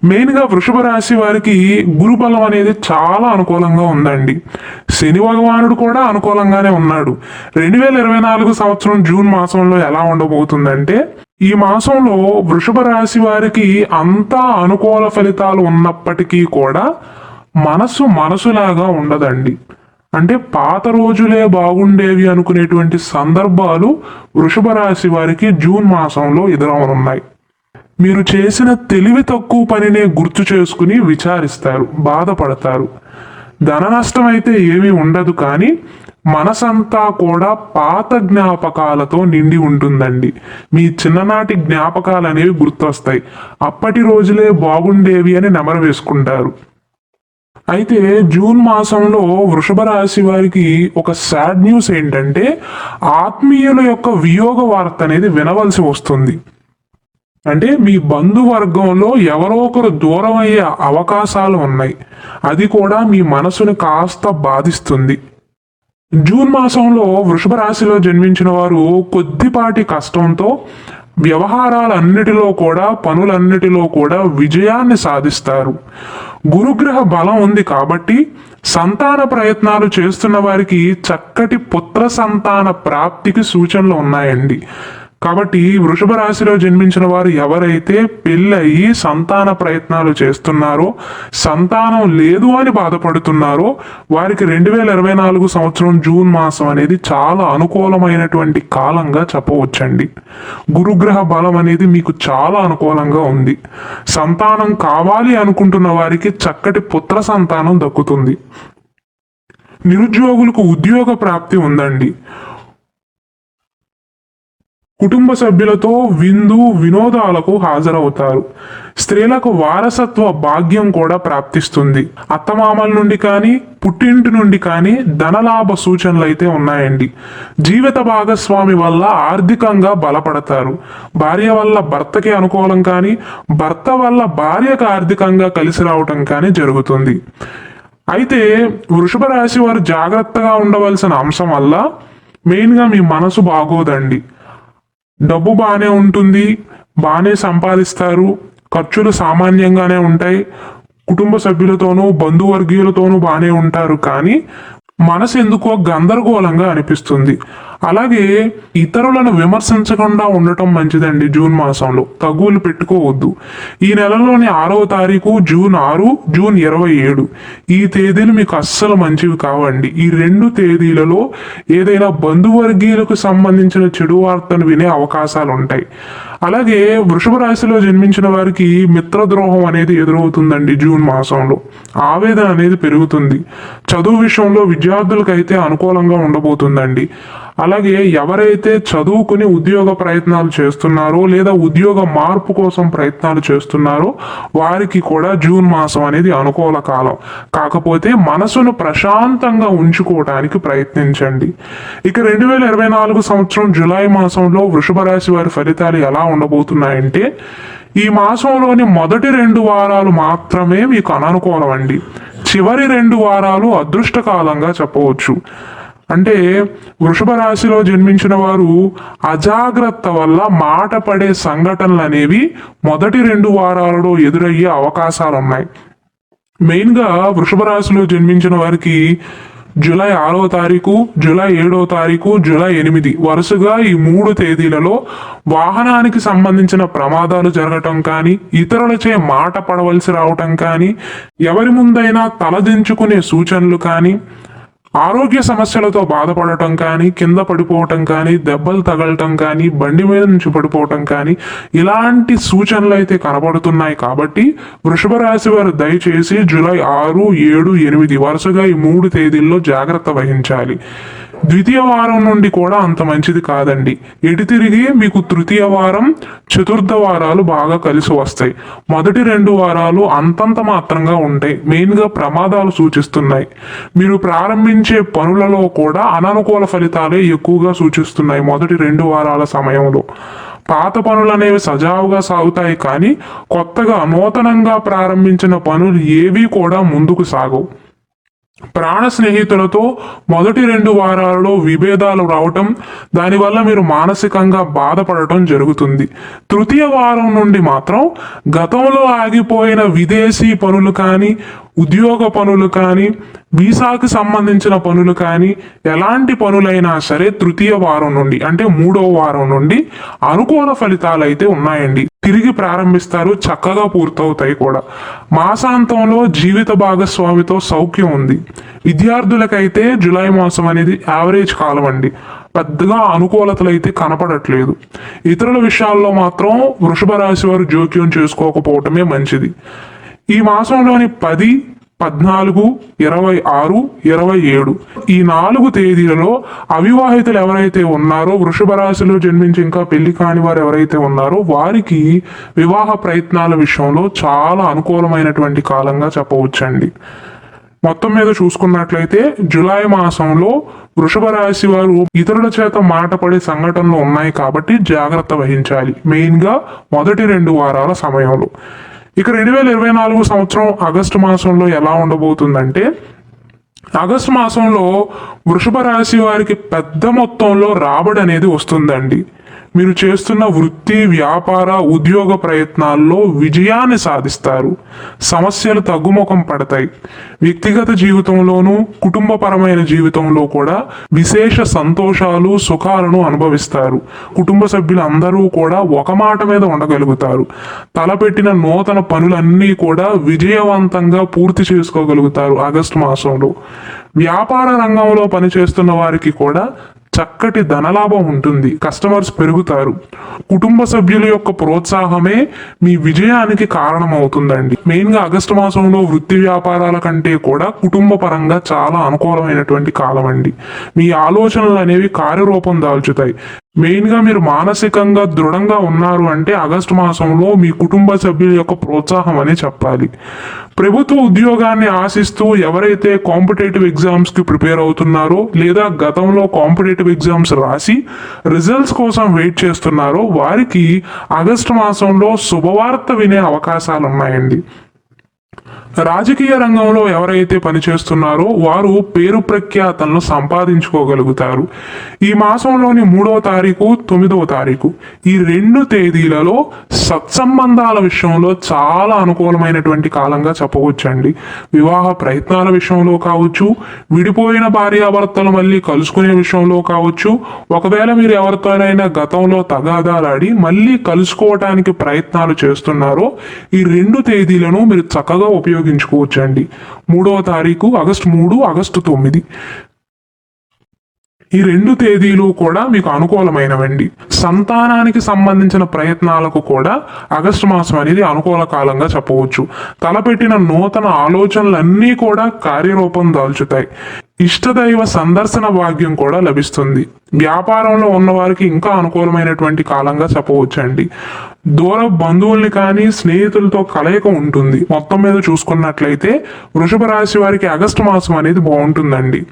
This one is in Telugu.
మెయిన్గా వృషభ రాశి వారికి గురుబలం అనేది చాలా అనుకూలంగా ఉందండి. శని భగవానుడు కూడా అనుకూలంగానే ఉన్నాడు. 2024 సంవత్సరం జూన్ మాసంలో ఎలా ఉండబోతుందంటే, ఈ మాసంలో వృషభ రాశి వారికి అంతా అనుకూల ఫలితాలు ఉన్నప్పటికీ కూడా మనసులాగా ఉండదండి. అంటే పాత రోజులే బాగుండేవి అనుకునేటువంటి సందర్భాలు వృషభ రాశి వారికి జూన్ మాసంలో ఎదురవనున్నాయి. మీరు చేసిన తెలివి తక్కువ పనినే గుర్తు చేసుకుని విచారిస్తారు, బాధపడతారు. ధన నష్టం అయితే ఏమీ ఉండదు, కానీ మనసంతా కూడా పాత జ్ఞాపకాలతో నిండి ఉంటుందండి. మీ చిన్ననాటి జ్ఞాపకాలు అనేవి గుర్తొస్తాయి. అప్పటి రోజులే బాగుండేవి అని నెమరు వేసుకుంటారు. అయితే జూన్ మాసంలో వృషభ రాశి వారికి ఒక సాడ్ న్యూస్ ఏంటంటే, ఆత్మీయుల యొక్క వియోగ వార్త అనేది వినవలసి వస్తుంది. అంటే మీ బంధువర్గంలో ఎవరో ఒకరు దూరం అయ్యే అవకాశాలు ఉన్నాయి. అది కూడా మీ మనసుని కాస్త బాధిస్తుంది. జూన్ మాసంలో వృషభ రాశిలో జన్మించిన వారు కొద్దిపాటి కష్టంతో వ్యవహారాలన్నిటిలో కూడా, పనులన్నిటిలో కూడా విజయాన్ని సాధిస్తారు. గురుగ్రహ బలం ఉంది కాబట్టి సంతాన ప్రయత్నాలు చేస్తున్న వారికి చక్కటి పుత్ర సంతాన ప్రాప్తికి సూచనలు ఉన్నాయండి. కాబట్టి వృషభ రాశిలో జన్మించిన వారు ఎవరైతే పెళ్ళయి సంతాన ప్రయత్నాలు చేస్తున్నారో, సంతానం లేదు అని బాధపడుతున్నారో, వారికి 2024 సంవత్సరం జూన్ మాసం అనేది చాలా అనుకూలమైనటువంటి కాలంగా చెప్పవచ్చండి. గురుగ్రహ బలం అనేది మీకు చాలా అనుకూలంగా ఉంది. సంతానం కావాలి అనుకుంటున్న వారికి చక్కటి పుత్ర సంతానం దక్కుతుంది. నిరుద్యోగులకు ఉద్యోగ ప్రాప్తి ఉందండి. కుటుంబ సభ్యులతో వినోదాలకు హాజరవుతారు. స్త్రీలకు వారసత్వ భాగ్యం కూడా ప్రాప్తిస్తుంది. అత్తమామల నుండి కానీ, పుట్టింటి నుండి కానీ ధనలాభ సూచనలు అయితే ఉన్నాయండి. జీవిత భాగస్వామి వల్ల ఆర్థికంగా బలపడతారు. భార్య వల్ల భర్తకి అనుకూలం కానీ, భర్త వల్ల భార్యకు ఆర్థికంగా కలిసి రావటం కానీ జరుగుతుంది. అయితే వృషభ రాశి వారు జాగ్రత్తగా ఉండవలసిన అంశం వల్ల మెయిన్గా మీ మనసు బాగోదండి. డబ్బు బాగానే ఉంటుంది, బాగానే సంపాదిస్తారు, ఖర్చులు సామాన్యంగానే ఉంటాయి, కుటుంబ సభ్యులతోనూ బంధువర్గీయులతోనూ బాగానే ఉంటారు, కానీ మనసు ఎందుకో గందరగోళంగా అనిపిస్తుంది. అలాగే ఇతరులను విమర్శించకుండా ఉండటం మంచిదండి. జూన్ మాసంలో తగువులు పెట్టుకోవద్దు. ఈ నెలలోని 6వ తారీఖు జూన్ 6, జూన్ 27 ఈ తేదీలు మీకు అస్సలు మంచివి కావండి. ఈ 2 తేదీలలో ఏదైనా బంధువర్గీయులకు సంబంధించిన చెడు వార్తను వినే అవకాశాలు ఉంటాయి. అలాగే వృషభ రాశిలో జన్మించిన వారికి మిత్రద్రోహం అనేది ఎదురవుతుందండి. జూన్ మాసంలో ఆవేదన అనేది పెరుగుతుంది. చదువు విషయంలో విద్యార్థులకైతే అనుకూలంగా ఉండబోతుందండి. అలాగే ఎవరైతే చదువుకుని ఉద్యోగ ప్రయత్నాలు చేస్తున్నారో, లేదా ఉద్యోగ మార్పు కోసం ప్రయత్నాలు చేస్తున్నారో వారికి కూడా జూన్ మాసం అనేది అనుకూల కాలం. కాకపోతే మనసును ప్రశాంతంగా ఉంచుకోవడానికి ప్రయత్నించండి. ఇక 2024 సంవత్సరం జూలై మాసంలో వృషభ రాశి వారి ఫలితాలు ఎలా ఉండబోతున్నాయంటే, ఈ మాసంలోని మొదటి 2 వారాలు మాత్రమే మీకు అననుకూలం అండి. చివరి 2 వారాలు అదృష్టకాలంగా చెప్పవచ్చు. అంటే వృషభ రాశిలో జన్మించిన వారు అజాగ్రత్త వల్ల మాట పడే సంఘటనలు అనేవి మొదటి 2 వారాలలో ఎదురయ్యే అవకాశాలు ఉన్నాయి. మెయిన్గా వృషభ రాశిలో జన్మించిన వారికి జూలై 6వ తారీఖు, జూలై 7వ తారీఖు, జూలై 8 వరుసగా ఈ 3 తేదీలలో వాహనానికి సంబంధించిన ప్రమాదాలు జరగటం కానీ, ఇతరులచే మాట పడవలసి రావటం కానీ, ఎవరి ముందైనా తలదించుకునే సూచనలు కానీ, ఆరోగ్య సమస్యలతో బాధపడటం కానీ, కింద పడిపోవటం కానీ, దెబ్బలు తగలటం కానీ, బండి మీద నుంచి పడిపోవటం కానీ, ఇలాంటి సూచనలు అయితే కనబడుతున్నాయి. కాబట్టి వృషభ రాశి వారు దయచేసి జూలై 6, 7, 8 వరుసగా ఈ 3 తేదీల్లో జాగ్రత్త వహించాలి. ద్వితీయ వారం నుండి కూడా అంత మంచిది కాదండి. ఎటు తిరిగి మీకు తృతీయ వారం, చతుర్థ వారాలు బాగా కలిసి వస్తాయి. మొదటి 2 వారాలు అంతంత మాత్రంగా ఉంటాయి. మెయిన్గా ప్రమాదాలు సూచిస్తున్నాయి. మీరు ప్రారంభించే పనులలో కూడా అననుకూల ఫలితాలే ఎక్కువగా సూచిస్తున్నాయి మొదటి 2 వారాల సమయంలో. పాత పనులు అనేవి సజావుగా సాగుతాయి, కానీ కొత్తగా నూతనంగా ప్రారంభించిన పనులు ఏవీ కూడా ముందుకు సాగవు. ప్రాణ స్నేహితులతో మొదటి 2 వారాలలో విభేదాలు రావటం, దానివల్ల మీరు మానసికంగా బాధపడటం జరుగుతుంది. తృతీయ వారం నుండి మాత్రం గతంలో ఆగిపోయిన విదేశీ పనులు కానీ, ఉద్యోగ పనులు కానీ, వీసాకి సంబంధించిన పనులు కానీ, ఎలాంటి పనులైనా సరే తృతీయ వారం నుండి అంటే 3వ వారం నుండి అనుకూల ఫలితాలు అయితే ఉన్నాయండి. తిరిగి ప్రారంభిస్తారు, చక్కగా పూర్తవుతాయి కూడా. మాసాంతంలో జీవిత భాగస్వామితో సౌఖ్యం ఉంది. విద్యార్థులకైతే జూలై మాసం అనేది యావరేజ్ కాలం అండి. పెద్దగా అనుకూలతలు అయితే కనపడట్లేదు. ఇతరుల విషయాల్లో మాత్రం వృషభ రాశి వారు జోక్యం చేసుకోకపోవటమే మంచిది. ఈ మాసంలోని 10, 14, 26, 27 ఈ 4 తేదీలలో అవివాహితులు ఎవరైతే ఉన్నారో, వృషభ రాశిలో జన్మించి ఇంకా పెళ్లి కాని వారు ఎవరైతే ఉన్నారో వారికి వివాహ ప్రయత్నాల విషయంలో చాలా అనుకూలమైనటువంటి కాలంగా చెప్పవచ్చండి. మొత్తం మీద చూసుకున్నట్లయితే జూలై మాసంలో వృషభ రాశి వారు ఇతరుల చేత మాట పడే సంఘటనలు ఉన్నాయి కాబట్టి జాగ్రత్త వహించాలి, మెయిన్గా మొదటి 2 వారాల సమయంలో. ఇక 2024 సంవత్సరం ఆగస్టు మాసంలో ఎలా ఉండబోతుందంటే, ఆగస్టు మాసంలో వృషభ రాశి వారికి పెద్ద మొత్తంలో రాబడి అనేది వస్తుందండి. మీరు చేస్తున్న వృత్తి, వ్యాపార, ఉద్యోగ ప్రయత్నాల్లో విజయాన్ని సాధిస్తారు. సమస్యలు తగ్గుముఖం పడతాయి. వ్యక్తిగత జీవితంలోనూ కుటుంబపరమైన జీవితంలో కూడా విశేష సంతోషాలు, సుఖాలను అనుభవిస్తారు. కుటుంబ సభ్యులందరూ కూడా ఒక మాట మీద ఉండగలుగుతారు. తలపెట్టిన నూతన పనులన్నీ కూడా విజయవంతంగా పూర్తి చేసుకోగలుగుతారు ఆగస్టు మాసంలో. వ్యాపార రంగంలో పనిచేస్తున్న వారికి కూడా చక్కటి ధనలాభం ఉంటుంది. కస్టమర్స్ పెరుగుతారు. కుటుంబ సభ్యుల యొక్క ప్రోత్సాహమే మీ విజయానికి కారణమవుతుందండి. మెయిన్గా ఆగస్టు మాసంలో వృత్తి వ్యాపారాల కంటే కూడా కుటుంబ పరంగా చాలా అనుకూలమైనటువంటి కాలం అండి. మీ ఆలోచనలు అనేవి కార్యరూపం దాల్చుతాయి. మెయిన్గా మీరు మానసికంగా దృఢంగా ఉన్నారు అంటే ఆగస్టు మాసంలో మీ కుటుంబ సభ్యుల యొక్క ప్రోత్సాహం అని చెప్పాలి. ప్రభుత్వ ఉద్యోగాన్ని ఆశిస్తూ ఎవరైతే కాంపిటేటివ్ ఎగ్జామ్స్కి ప్రిపేర్ అవుతున్నారో, లేదా గతంలో కాంపిటేటివ్ ఎగ్జామ్స్ రాసి రిజల్ట్స్ కోసం వెయిట్ చేస్తున్నారో వారికి ఆగస్టు మాసంలో శుభవార్త వినే అవకాశాలు ఉన్నాయండి. రాజకీయ రంగంలో ఎవరైతే పనిచేస్తున్నారో వారు పేరు ప్రఖ్యాతలను సంపాదించుకోగలుగుతారు. ఈ మాసంలోని 3వ తారీఖు, 9వ తారీఖు ఈ 2 తేదీలలో సత్సంబంధాల విషయంలో చాలా అనుకూలమైనటువంటి కాలంగా చెప్పవచ్చండి. వివాహ ప్రయత్నాల విషయంలో కావచ్చు, విడిపోయిన భార్యాభర్తలు మళ్ళీ కలుసుకునే విషయంలో కావచ్చు, ఒకవేళ మీరు ఎవరితోనైనా గతంలో తగాదాలాడి మళ్ళీ కలుసుకోవటానికి ప్రయత్నాలు చేస్తున్నారో ఈ 2 తేదీలను మీరు చక్కగా ఉపయోగించుకోవచ్చండి. 3వ తారీఖు ఆగస్టు 3, ఆగస్టు 9 ఈ 2 తేదీలు కూడా మీకు అనుకూలమైనవండి. సంతానానికి సంబంధించిన ప్రయత్నాలకు కూడా ఆగస్టు మాసం అనేది అనుకూల కాలంగా చెప్పవచ్చు. తలపెట్టిన నూతన ఆలోచనలన్నీ కూడా కార్యరూపం దాల్చుతాయి. ఇష్టదైవ సందర్శన భాగ్యం కూడా లభిస్తుంది. వ్యాపారంలో ఉన్నవారికి ఇంకా అనుకూలమైనటువంటి కాలంగా చెప్పవచ్చండి. దూర బంధువుల్ని కానీ, స్నేహితులతో కలయిక ఉంటుంది. మొత్తం మీద చూసుకున్నట్లయితే వృషభ రాశి వారికి ఆగస్టు మాసం అనేది బాగుంటుందండి.